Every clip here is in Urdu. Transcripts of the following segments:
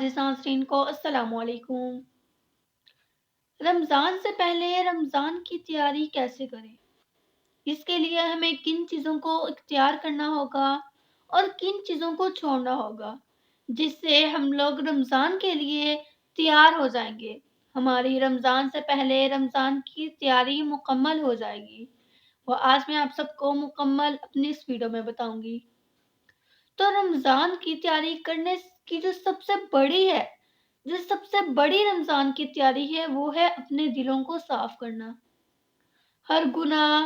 معزز ناظرین کو السلام علیکم۔ رمضان سے پہلے رمضان کی تیاری کیسے کریں؟ اس کے لیے ہمیں کن چیزوں کو اختیار کرنا ہوگا اور کن چیزوں کو چھوڑنا ہوگا جس سے ہم لوگ رمضان کے لیے تیار ہو جائیں گے، ہماری رمضان سے پہلے رمضان کی تیاری مکمل ہو جائے گی۔ وہ آج میں آپ سب کو مکمل اپنی اس ویڈیو میں بتاؤں گی۔ تو رمضان کی تیاری کرنے کی جو سب سے بڑی رمضان کی تیاری ہے وہ ہے اپنے دلوں کو صاف کرنا۔ ہر گناہ،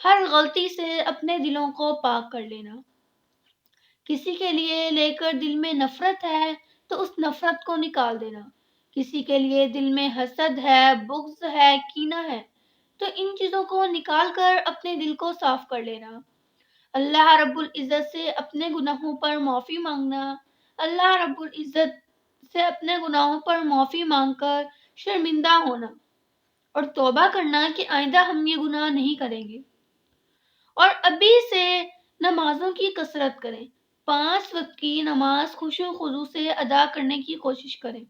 ہر غلطی سے اپنے دلوں کو پاک کر لینا۔ کسی کے لیے لے کر دل میں نفرت ہے تو اس نفرت کو نکال دینا۔ کسی کے لیے دل میں حسد ہے، بغض ہے، کینہ ہے تو ان چیزوں کو نکال کر اپنے دل کو صاف کر لینا۔ اللہ رب العزت سے اپنے گناہوں پر معافی مانگنا، اللہ رب العزت سے اپنے گناہوں پر معافی مانگ کر شرمندہ ہونا اور توبہ کرنا کہ آئندہ ہم یہ گناہ نہیں کریں گے۔ اور ابھی سے نمازوں کی کثرت کریں، 5 وقت کی نماز خشوع و خضوع سے ادا کرنے کی کوشش کریں۔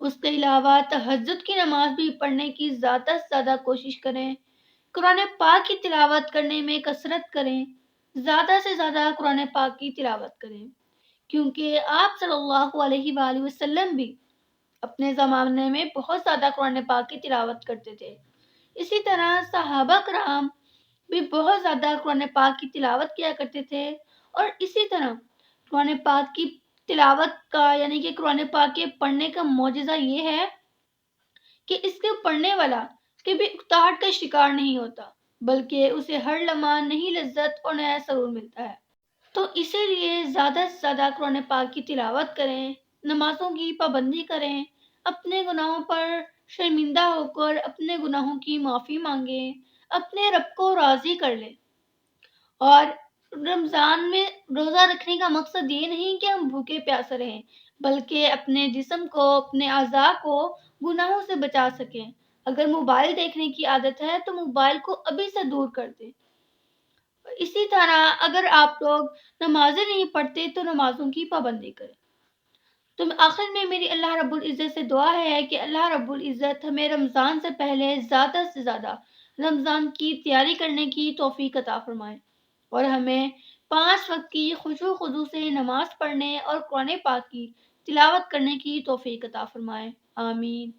اس کے علاوہ تہجد کی نماز بھی پڑھنے کی زیادہ سے زیادہ کوشش کریں۔ قرآن پاک کی تلاوت کرنے میں کثرت کریں، زیادہ سے زیادہ قرآن پاک کی تلاوت کریں، کیونکہ آپ صلی اللہ علیہ وآلہ وسلم بھی اپنے زمانے میں بہت زیادہ قرآن پاک کی تلاوت کرتے تھے۔ اسی طرح صحابہ کرام بھی بہت زیادہ قرآن پاک کی تلاوت کیا کرتے تھے، اور اسی طرح قرآن پاک کی تلاوت کا یعنی کہ قرآن پاک کے پڑھنے کا معجزہ یہ ہے کہ اس کے پڑھنے والا کبھی اکتاہٹ کا شکار نہیں ہوتا، بلکہ اسے ہر لمحہ نئی لذت اور نیا سرور ملتا ہے۔ تو اسی لیے زیادہ سے زیادہ قرآن پاک کی تلاوت کریں، نمازوں کی پابندی کریں، اپنے گناہوں پر شرمندہ ہو کر اپنے گناہوں کی معافی مانگیں، اپنے رب کو راضی کر لیں۔ اور رمضان میں روزہ رکھنے کا مقصد یہ نہیں کہ ہم بھوکے پیاسے رہیں، بلکہ اپنے جسم کو، اپنے اعضاء کو گناہوں سے بچا سکیں۔ اگر موبائل دیکھنے کی عادت ہے تو موبائل کو ابھی سے دور کر دیں۔ اسی طرح اگر آپ لوگ نمازیں نہیں پڑھتے تو نمازوں کی پابندی کریں۔ تو آخر میں میری اللہ رب العزت سے دعا ہے کہ اللہ رب العزت ہمیں رمضان سے پہلے زیادہ سے زیادہ رمضان کی تیاری کرنے کی توفیق عطا فرمائے اور ہمیں 5 وقت کی خشوع و خضوع سے نماز پڑھنے اور قرآن پاک کی تلاوت کرنے کی توفیق عطا فرمائے۔ آمین۔